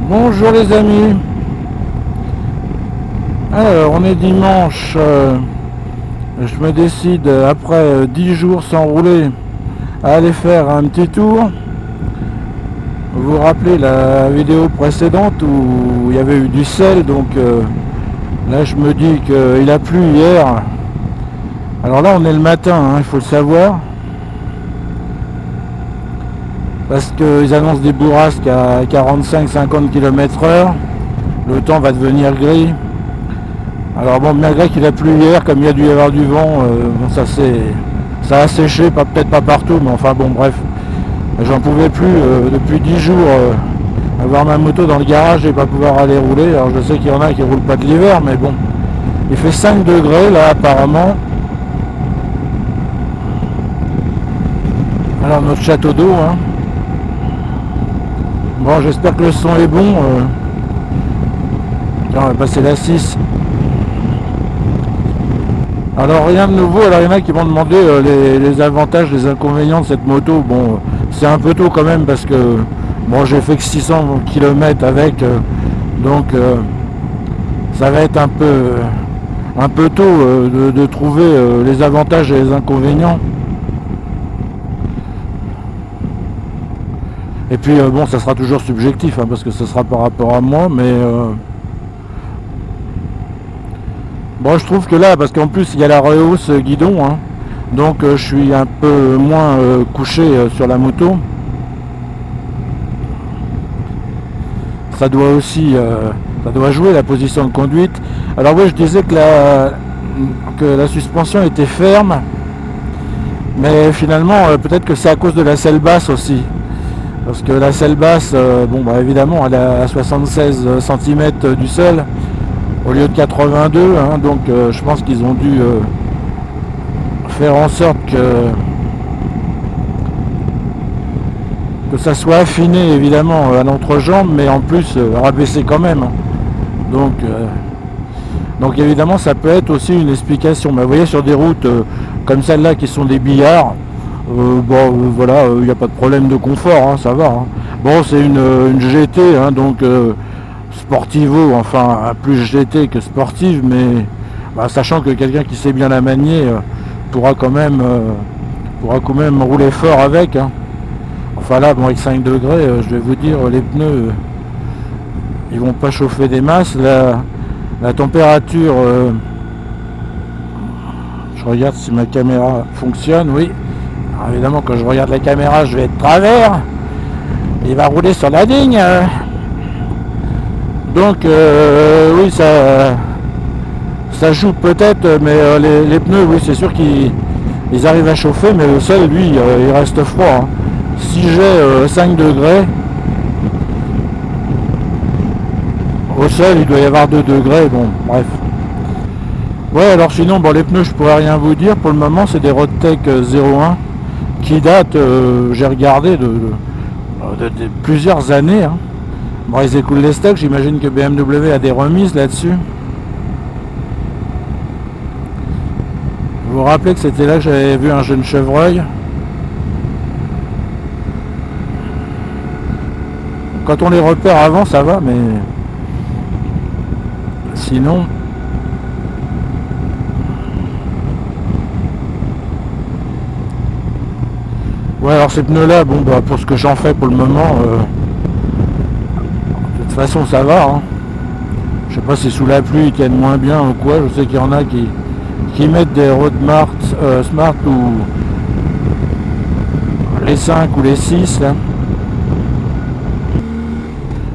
Bonjour les amis. Alors on est dimanche, je me décide après 10 jours sans rouler à aller faire un petit tour. Vous vous rappelez la vidéo précédente où il y avait eu du sel, donc là je me dis qu'il a plu hier. Alors là on est le matin, il faut le savoir. Parce qu'ils annoncent des bourrasques à 45-50 km/h. Le temps va devenir gris. Alors bon, malgré qu'il a plu hier, comme il y a dû y avoir du vent, bon, ça a séché, peut-être pas partout, mais enfin bon, bref. J'en pouvais plus depuis 10 jours avoir ma moto dans le garage et pas pouvoir aller rouler. Alors je sais qu'il y en a qui roulent pas de l'hiver, mais bon. Il fait 5 degrés là apparemment. Alors notre château d'eau, Bon, j'espère que le son est bon. Tiens, on va passer la 6. Alors rien de nouveau. Alors il y en a qui m'ont demandé les avantages, les inconvénients de cette moto. Bon, c'est un peu tôt quand même parce que bon, j'ai fait que 600 km avec, donc ça va être un peu tôt de trouver les avantages et les inconvénients. Et puis bon, ça sera toujours subjectif parce que ce sera par rapport à moi, mais bon, je trouve que là, parce qu'en plus il y a la rehausse guidon, donc je suis un peu moins couché sur la moto. Ça doit aussi ça doit jouer la position de conduite. Alors oui, je disais que la suspension était ferme, mais finalement peut-être que c'est à cause de la selle basse aussi. Parce que la selle basse, bon bah évidemment elle est à 76 cm du sol au lieu de 82, donc je pense qu'ils ont dû faire en sorte que ça soit affiné évidemment à l'entrejambe, mais en plus rabaissé quand même. Donc évidemment ça peut être aussi une explication. Mais vous voyez, sur des routes comme celle-là qui sont des billards, voilà, il n'y a pas de problème de confort, ça va. Bon, c'est une GT, donc sportivo, enfin plus GT que sportive, mais sachant que quelqu'un qui sait bien la manier pourra quand même rouler fort avec. Enfin là, bon, avec 5 degrés, je vais vous dire, les pneus ils vont pas chauffer des masses. La température, je regarde si ma caméra fonctionne, oui. Alors évidemment, quand je regarde la caméra, je vais être travers. Il va rouler sur la ligne. Donc, oui, ça joue peut-être, mais les pneus, oui, c'est sûr qu'ils arrivent à chauffer, mais le sol, lui, il reste froid. Si j'ai 5 degrés, au sol, il doit y avoir 2 degrés, bon, bref. Ouais, alors sinon, bon, les pneus, je pourrais rien vous dire. Pour le moment, c'est des Roadtech 01. Qui date, j'ai regardé, de plusieurs années. Bon, ils écoulent les stocks, j'imagine que BMW a des remises là-dessus. Vous vous rappelez que c'était là que j'avais vu un jeune chevreuil. Quand on les repère avant, ça va, mais sinon... Ouais, alors ces pneus là, bon pour ce que j'en fais pour le moment, de toute façon ça va. Je sais pas si sous la pluie ils tiennent moins bien ou quoi. Je sais qu'il y en a qui mettent des Road Smart ou les 5 ou les 6 là.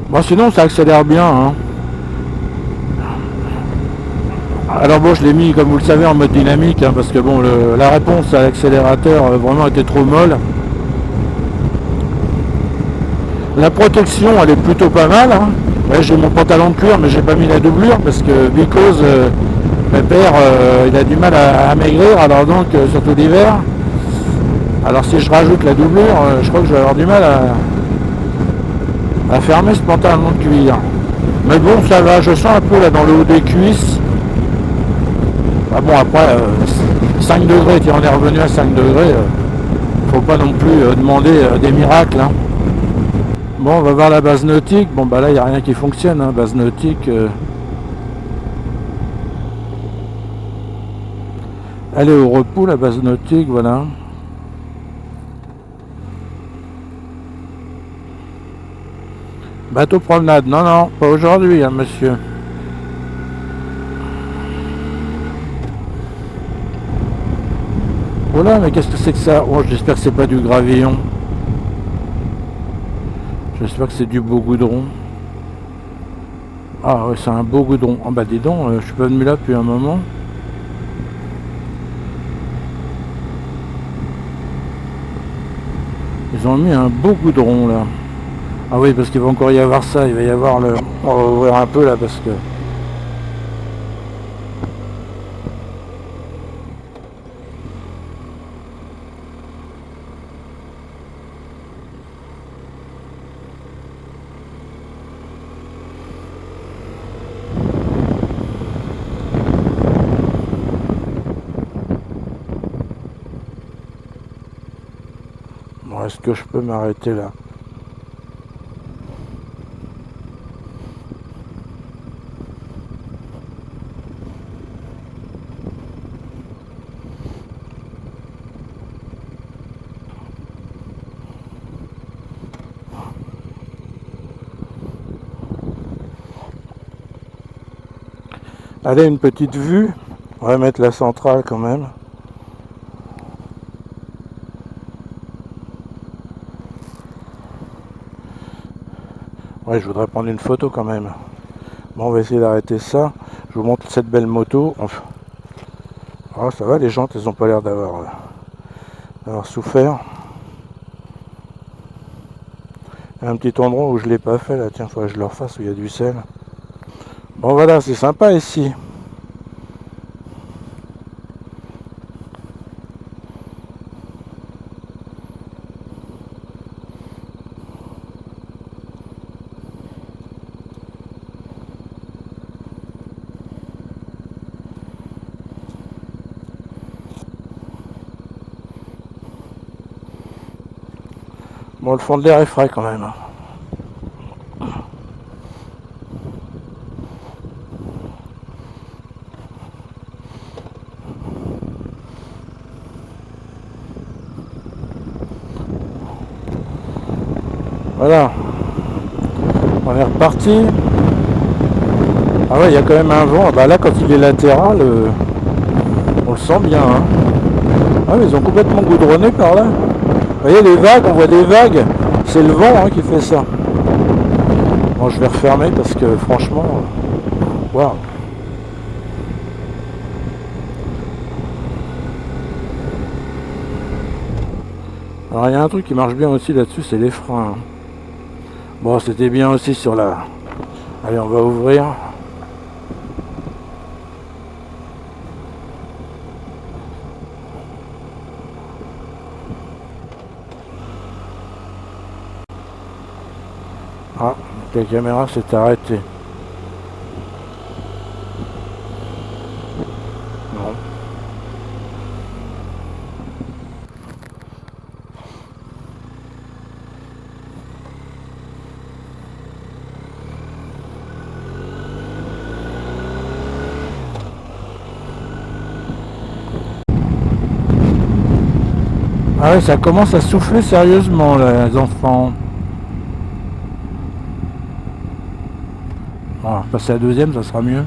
Bon, sinon ça accélère bien. Alors bon, je l'ai mis, comme vous le savez, en mode dynamique, parce que bon, la réponse à l'accélérateur vraiment était trop molle. La protection, elle est plutôt pas mal. Ouais, j'ai mon pantalon de cuir, mais j'ai pas mis la doublure parce que because mon père il a du mal à maigrir, alors donc surtout l'hiver. Alors si je rajoute la doublure, je crois que je vais avoir du mal à fermer ce pantalon de cuir. Mais bon, ça va, je sens un peu là dans le haut des cuisses. Bon, après 5 degrés, on est revenu à 5 degrés, faut pas non plus demander des miracles. Bon, on va voir la base nautique. Bon, bah là, il n'y a rien qui fonctionne, hein, base nautique. Elle est au repos, la base nautique, voilà. Bateau promenade. Non, non, pas aujourd'hui, hein, monsieur. Voilà, mais qu'est-ce que c'est que ça? Oh, j'espère que c'est pas du gravillon. J'espère que c'est du beau goudron. Ah ouais, c'est un beau goudron. Ah bah dis donc, je suis pas venu là depuis un moment. Ils ont mis un beau goudron là. Ah oui, parce qu'il va encore y avoir ça. Il va y avoir le... On va ouvrir un peu là parce que... Bon, est-ce que je peux m'arrêter là? Allez, une petite vue. On va mettre la centrale quand même. Ouais, je voudrais prendre une photo quand même. Bon, on va essayer d'arrêter ça. Je vous montre cette belle moto. Enfin, oh, ça va, les jantes, elles ont pas l'air d'avoir souffert. Il y a un petit endroit où je l'ai pas fait là. Tiens, il faudrait que je le refasse où il y a du sel. Bon, voilà, c'est sympa ici. Bon, le fond de l'air est frais quand même. Voilà. On est reparti. Ah ouais, il y a quand même un vent. Bah là, quand il est latéral, on le sent bien. Hein. Ah, mais ils ont complètement goudronné par là. Vous voyez les vagues, on voit des vagues. C'est le vent hein, qui fait ça. Bon, je vais refermer parce que franchement, waouh. Alors il y a un truc qui marche bien aussi là-dessus, c'est les freins. Bon, c'était bien aussi sur la... Allez, on va ouvrir. Ah, la caméra s'est arrêtée. Non. Ah ouais, ça commence à souffler sérieusement là, les enfants. On va passer à la deuxième, ça sera mieux.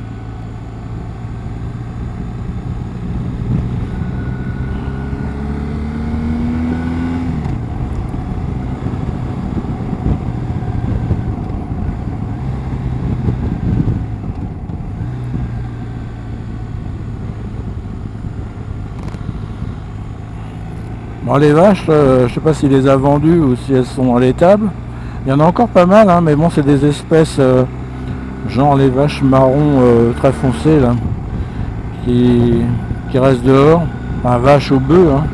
Bon, les vaches, je sais pas s'il les a vendues ou si elles sont à l'étable. Il y en a encore pas mal, hein, mais bon, c'est des espèces, genre les vaches marron très foncées, là, qui restent dehors. Enfin, vache ou bœuf, hein.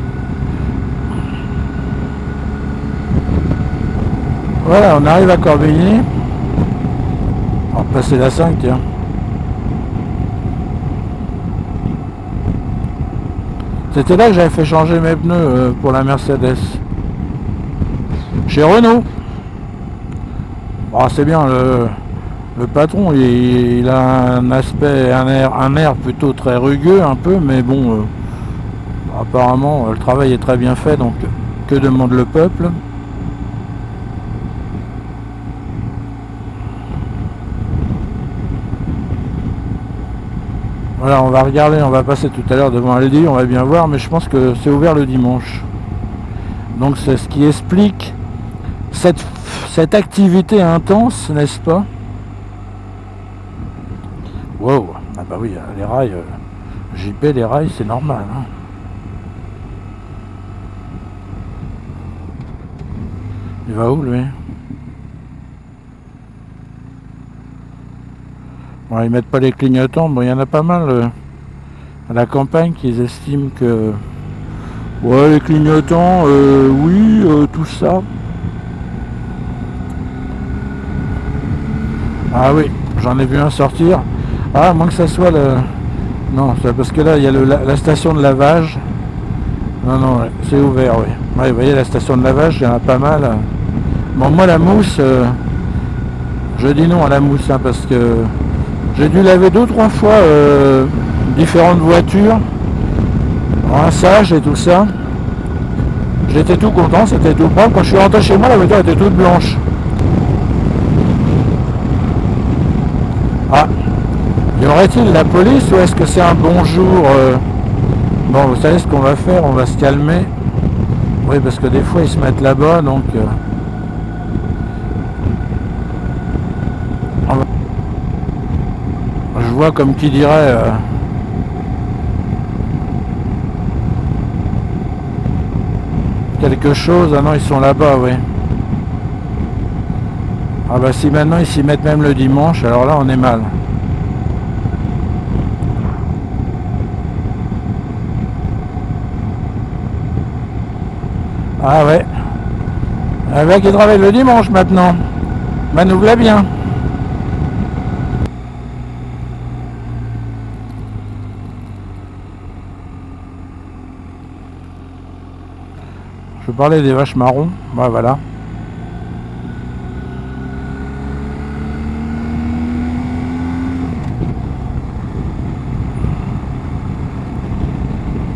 Voilà, on arrive à Corbigny. On va passer la 5, tiens. C'était là que j'avais fait changer mes pneus pour la Mercedes. Chez Renault. Bon, c'est bien, le patron, il a un aspect, un air plutôt très rugueux un peu, mais bon, apparemment, le travail est très bien fait, donc que demande le peuple? Voilà, on va regarder, on va passer tout à l'heure devant Aldi, on va bien voir, mais je pense que c'est ouvert le dimanche. Donc c'est ce qui explique cette activité intense, n'est-ce pas? Wow, ah bah oui, les rails, JP, les rails, c'est normal. Hein. Il va où, lui? Bon, ils mettent pas les clignotants, bon, il y en a pas mal à la campagne qui estiment que... Ouais, les clignotants, oui, tout ça. Ah oui, j'en ai vu un sortir. Ah, à moins que ça soit le... Non, c'est parce que là, il y a la station de lavage. Non, non, ouais, c'est ouvert, oui. Ouais, vous voyez, la station de lavage, il y en a pas mal. Bon, moi, la mousse, je dis non à la mousse, hein, parce que j'ai dû laver 2 ou 3 fois différentes voitures, rinçage et tout ça. J'étais tout content, c'était tout propre. Quand je suis rentré chez moi, la voiture était toute blanche. Ah, y aurait-il la police ou est-ce que c'est un bonjour Bon, vous savez ce qu'on va faire, on va se calmer. Oui, parce que des fois ils se mettent là-bas, donc... je vois comme qui dirait... quelque chose. Ah non, ils sont là-bas, oui. Ah bah si maintenant ils s'y mettent même le dimanche, alors là on est mal. Ah ouais. Un mec qui travaille le dimanche maintenant. Bah nous voilà bien. Je parlais des vaches marrons. Bah voilà.